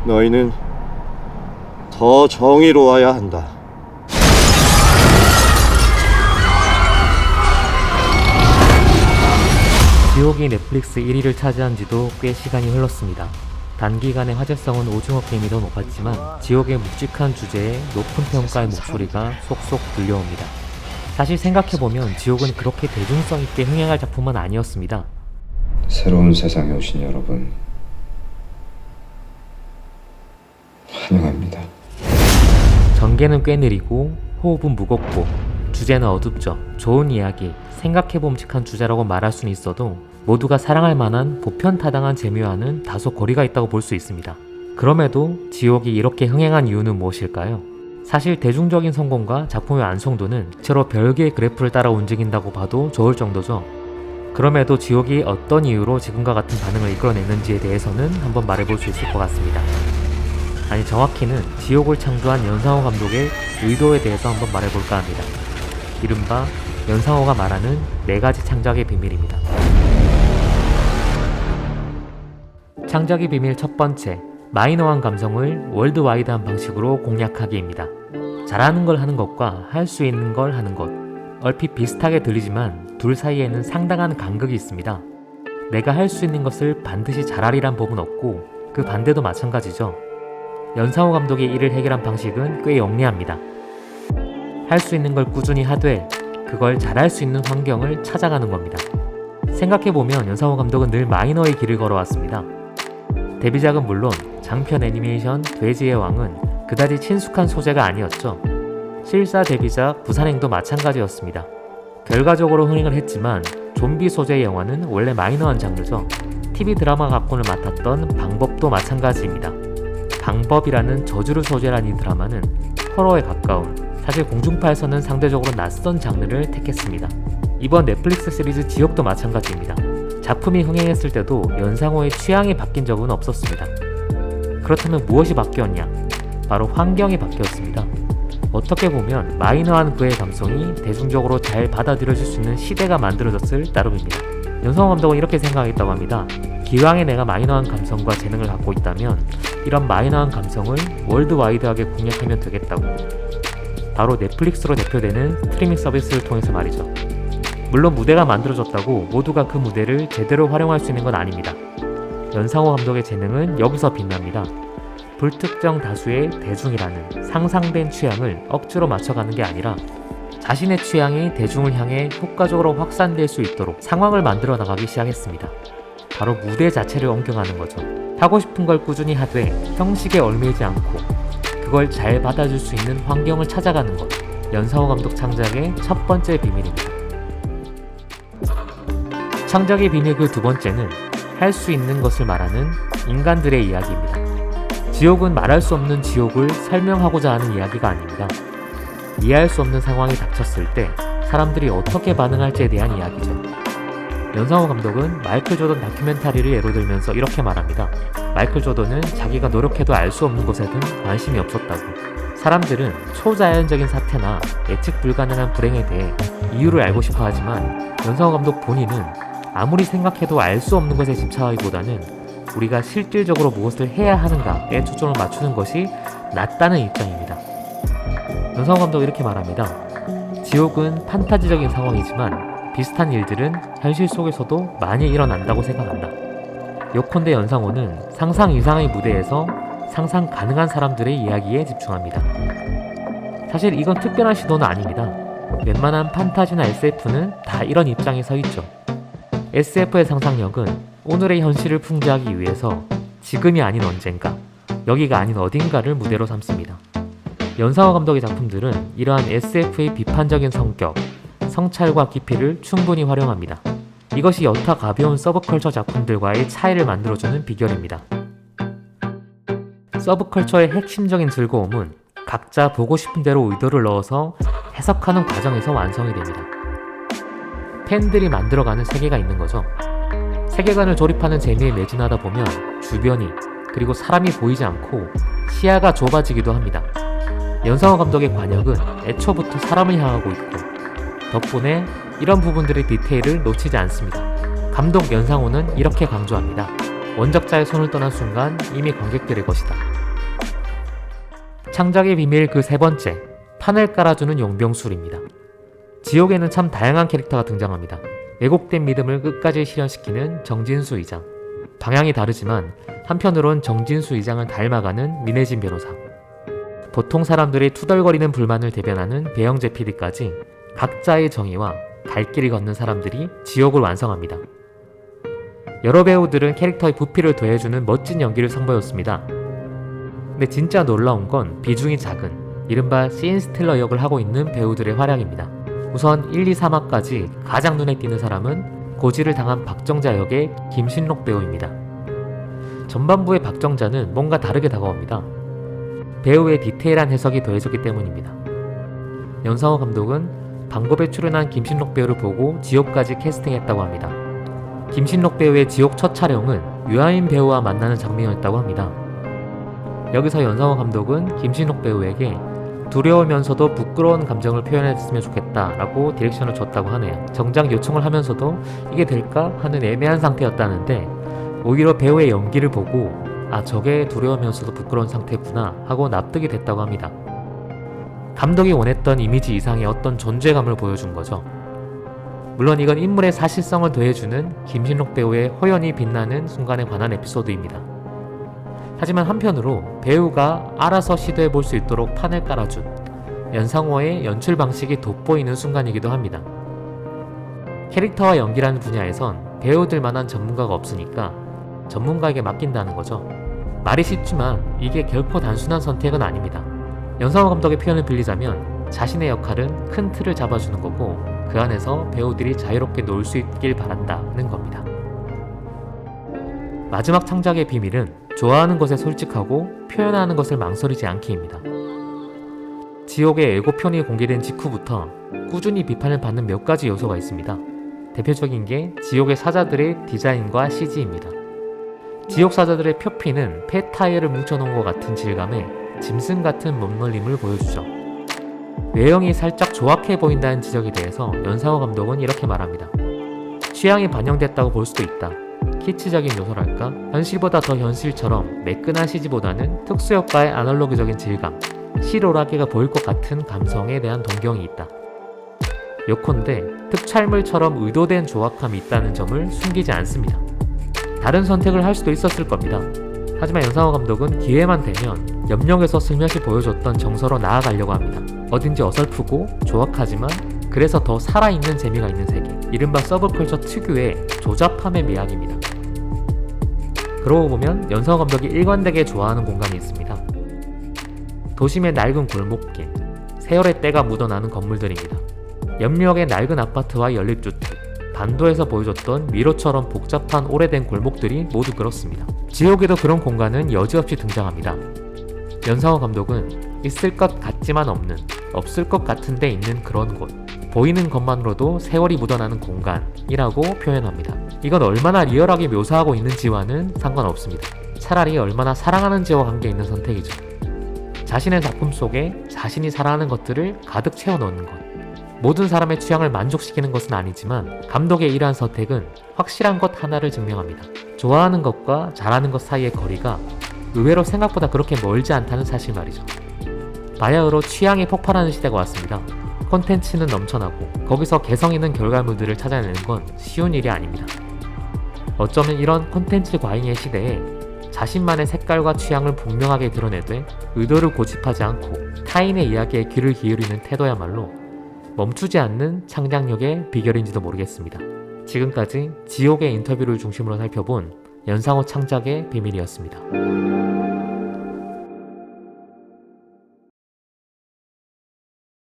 너희는 더 정의로워야 한다. 지옥이 넷플릭스 1위를 차지한 지도 꽤 시간이 흘렀습니다. 단기간에 화제성은 오징어 게임이 더 높았지만 지옥의 묵직한 주제에 높은 평가의 목소리가 속속 들려옵니다. 사실 생각해보면 지옥은 그렇게 대중성 있게 흥행할 작품은 아니었습니다. 새로운 세상에 오신 여러분 환영합니다. 전개는 꽤 느리고 호흡은 무겁고 주제는 어둡죠. 좋은 이야기, 생각해봄직한 주제라고 말할 수는 있어도 모두가 사랑할 만한 보편타당한 재미와는 다소 거리가 있다고 볼 수 있습니다. 그럼에도 지옥이 이렇게 흥행한 이유는 무엇일까요? 사실 대중적인 성공과 작품의 완성도는 서로 별개의 그래프를 따라 움직인다고 봐도 좋을 정도죠. 그럼에도 지옥이 어떤 이유로 지금과 같은 반응을 이끌어냈는지에 대해서는 한번 말해볼 수 있을 것 같습니다. 아니, 정확히는 지옥을 창조한 연상호 감독의 의도에 대해서 한번 말해볼까 합니다. 이른바 연상호가 말하는 4가지 창작의 비밀입니다. 창작의 비밀 첫 번째, 마이너한 감성을 월드와이드한 방식으로 공략하기입니다. 잘하는 걸 하는 것과 할 수 있는 걸 하는 것, 얼핏 비슷하게 들리지만 둘 사이에는 상당한 간극이 있습니다. 내가 할 수 있는 것을 반드시 잘하리란 법은 없고 그 반대도 마찬가지죠. 연상호 감독이 이를 해결한 방식은 꽤 영리합니다. 할 수 있는 걸 꾸준히 하되 그걸 잘할 수 있는 환경을 찾아가는 겁니다. 생각해보면 연상호 감독은 늘 마이너의 길을 걸어왔습니다. 데뷔작은 물론 장편 애니메이션 돼지의 왕은 그다지 친숙한 소재가 아니었죠. 실사 데뷔작 부산행도 마찬가지였습니다. 결과적으로 흥행을 했지만 좀비 소재의 영화는 원래 마이너한 장르죠. TV 드라마 각본을 맡았던 방법도 마찬가지입니다. 방법이라는 저주를 소재란 이 드라마는 호러에 가까운, 사실 공중파에서는 상대적으로 낯선 장르를 택했습니다. 이번 넷플릭스 시리즈 지옥도 마찬가지입니다. 작품이 흥행했을 때도 연상호의 취향이 바뀐 적은 없었습니다. 그렇다면 무엇이 바뀌었냐? 바로 환경이 바뀌었습니다. 어떻게 보면 마이너한 그의 감성이 대중적으로 잘 받아들여질 수 있는 시대가 만들어졌을 따름입니다. 연상호 감독은 이렇게 생각했다고 합니다. 기왕에 내가 마이너한 감성과 재능을 갖고 있다면 이런 마이너한 감성을 월드와이드하게 공략하면 되겠다고. 바로 넷플릭스로 대표되는 스트리밍 서비스를 통해서 말이죠. 물론 무대가 만들어졌다고 모두가 그 무대를 제대로 활용할 수 있는 건 아닙니다. 연상호 감독의 재능은 여기서 빛납니다. 불특정 다수의 대중이라는 상상된 취향을 억지로 맞춰가는 게 아니라 자신의 취향이 대중을 향해 효과적으로 확산될 수 있도록 상황을 만들어 나가기 시작했습니다. 바로 무대 자체를 옮겨가는 거죠. 하고 싶은 걸 꾸준히 하되 형식에 얽매이지 않고 그걸 잘 받아줄 수 있는 환경을 찾아가는 것. 연상호 감독 창작의 첫 번째 비밀입니다. 창작의 비밀 그 두 번째는 할 수 있는 것을 말하는 인간들의 이야기입니다. 지옥은 말할 수 없는 지옥을 설명하고자 하는 이야기가 아닙니다. 이해할 수 없는 상황이 닥쳤을 때 사람들이 어떻게 반응할지에 대한 이야기죠. 연상호 감독은 마이클 조던 다큐멘터리를 예로 들면서 이렇게 말합니다. 마이클 조던은 자기가 노력해도 알 수 없는 것에는 관심이 없었다고. 사람들은 초자연적인 사태나 예측 불가능한 불행에 대해 이유를 알고 싶어 하지만 연상호 감독 본인은 아무리 생각해도 알 수 없는 것에 집착하기보다는 우리가 실질적으로 무엇을 해야 하는가에 초점을 맞추는 것이 낫다는 입장입니다. 연상호 감독은 이렇게 말합니다. 지옥은 판타지적인 상황이지만 비슷한 일들은 현실 속에서도 많이 일어난다고 생각한다. 요컨대 연상호는 상상 이상의 무대에서 상상 가능한 사람들의 이야기에 집중합니다. 사실 이건 특별한 시도는 아닙니다. 웬만한 판타지나 SF는 다 이런 입장에 서 있죠. SF의 상상력은 오늘의 현실을 풍자하기 위해서 지금이 아닌 언젠가, 여기가 아닌 어딘가를 무대로 삼습니다. 연상호 감독의 작품들은 이러한 SF의 비판적인 성격, 성찰과 깊이를 충분히 활용합니다. 이것이 여타 가벼운 서브컬처 작품들과의 차이를 만들어주는 비결입니다. 서브컬처의 핵심적인 즐거움은 각자 보고 싶은 대로 의도를 넣어서 해석하는 과정에서 완성이 됩니다. 팬들이 만들어가는 세계가 있는 거죠. 세계관을 조립하는 재미에 매진하다 보면 주변이, 그리고 사람이 보이지 않고 시야가 좁아지기도 합니다. 연상호 감독의 관역은 애초부터 사람을 향하고 있고 덕분에 이런 부분들의 디테일을 놓치지 않습니다. 감독 연상호는 이렇게 강조합니다. 원작자의 손을 떠난 순간 이미 관객들의 것이다. 창작의 비밀 그 세 번째, 판을 깔아주는 용병술입니다. 지옥에는 참 다양한 캐릭터가 등장합니다. 왜곡된 믿음을 끝까지 실현시키는 정진수 의장. 방향이 다르지만 한편으론 정진수 의장을 닮아가는 민혜진 변호사. 보통 사람들이 투덜거리는 불만을 대변하는 배영재 PD까지 각자의 정의와 갈 길을 걷는 사람들이 지옥을 완성합니다. 여러 배우들은 캐릭터의 부피를 더해주는 멋진 연기를 선보였습니다. 근데 진짜 놀라운 건 비중이 작은 이른바 씬스틸러 역을 하고 있는 배우들의 활약입니다. 우선 1, 2, 3화까지 가장 눈에 띄는 사람은 고지를 당한 박정자 역의 김신록 배우입니다. 전반부의 박정자는 뭔가 다르게 다가옵니다. 배우의 디테일한 해석이 더해졌기 때문입니다. 연상호 감독은 방법에 출연한 김신록 배우를 보고 지옥까지 캐스팅했다고 합니다. 김신록 배우의 지옥 첫 촬영은 유아인 배우와 만나는 장면이었다고 합니다. 여기서 연상호 감독은 김신록 배우에게 두려우면서도 부끄러운 감정을 표현했으면 좋겠다라고 디렉션을 줬다고 하네요. 정작 요청을 하면서도 이게 될까 하는 애매한 상태였다는데 오히려 배우의 연기를 보고 아 저게 두려우면서도 부끄러운 상태구나 하고 납득이 됐다고 합니다. 감독이 원했던 이미지 이상의 어떤 존재감을 보여준 거죠. 물론 이건 인물의 사실성을 더해주는 김신록 배우의 호연이 빛나는 순간에 관한 에피소드입니다. 하지만 한편으로 배우가 알아서 시도해볼 수 있도록 판을 깔아준 연상호의 연출 방식이 돋보이는 순간이기도 합니다. 캐릭터와 연기라는 분야에선 배우들만한 전문가가 없으니까 전문가에게 맡긴다는 거죠. 말이 쉽지만 이게 결코 단순한 선택은 아닙니다. 연상호 감독의 표현을 빌리자면 자신의 역할은 큰 틀을 잡아주는 거고 그 안에서 배우들이 자유롭게 놀 수 있길 바란다는 겁니다. 마지막 창작의 비밀은 좋아하는 것에 솔직하고 표현하는 것을 망설이지 않기입니다. 지옥의 예고편이 공개된 직후부터 꾸준히 비판을 받는 몇 가지 요소가 있습니다. 대표적인 게 지옥의 사자들의 디자인과 CG입니다. 지옥 사자들의 표피는 폐 타이어를 뭉쳐놓은 것 같은 질감에 짐승 같은 몸놀림을 보여주죠. 외형이 살짝 조악해 보인다는 지적에 대해서 연상호 감독은 이렇게 말합니다. 취향이 반영됐다고 볼 수도 있다. 키치적인 요소랄까? 현실보다 더 현실처럼 매끈한 CG보다는 특수효과의 아날로그적인 질감, 실오라기가 보일 것 같은 감성에 대한 동경이 있다. 요컨대 특촬물처럼 의도된 조악함이 있다는 점을 숨기지 않습니다. 다른 선택을 할 수도 있었을 겁니다. 하지만 연상호 감독은 기회만 되면 염력에서 슬며시 보여줬던 정서로 나아가려고 합니다. 어딘지 어설프고 조악하지만 그래서 더 살아있는 재미가 있는 세계, 이른바 서브컬처 특유의 조잡함의 미학입니다. 그러고 보면 연상호 감독이 일관되게 좋아하는 공간이 있습니다. 도심의 낡은 골목길, 세월의 때가 묻어나는 건물들입니다. 염력의 낡은 아파트와 연립주택, 반도에서 보여줬던 미로처럼 복잡한 오래된 골목들이 모두 그렇습니다. 지옥에도 그런 공간은 여지없이 등장합니다. 연상호 감독은 있을 것 같지만 없는, 없을 것 같은데 있는 그런 곳, 보이는 것만으로도 세월이 묻어나는 공간이라고 표현합니다. 이건 얼마나 리얼하게 묘사하고 있는지와는 상관없습니다. 차라리 얼마나 사랑하는지와 관계있는 선택이죠. 자신의 작품 속에 자신이 사랑하는 것들을 가득 채워넣는 것. 모든 사람의 취향을 만족시키는 것은 아니지만 감독의 이러한 선택은 확실한 것 하나를 증명합니다. 좋아하는 것과 잘하는 것 사이의 거리가 의외로 생각보다 그렇게 멀지 않다는 사실 말이죠. 바야흐로 취향이 폭발하는 시대가 왔습니다. 콘텐츠는 넘쳐나고 거기서 개성 있는 결과물들을 찾아내는 건 쉬운 일이 아닙니다. 어쩌면 이런 콘텐츠 과잉의 시대에 자신만의 색깔과 취향을 분명하게 드러내되 의도를 고집하지 않고 타인의 이야기에 귀를 기울이는 태도야말로 멈추지 않는 창작력의 비결인지도 모르겠습니다. 지금까지 지옥의 인터뷰를 중심으로 살펴본 연상호 창작의 비밀이었습니다.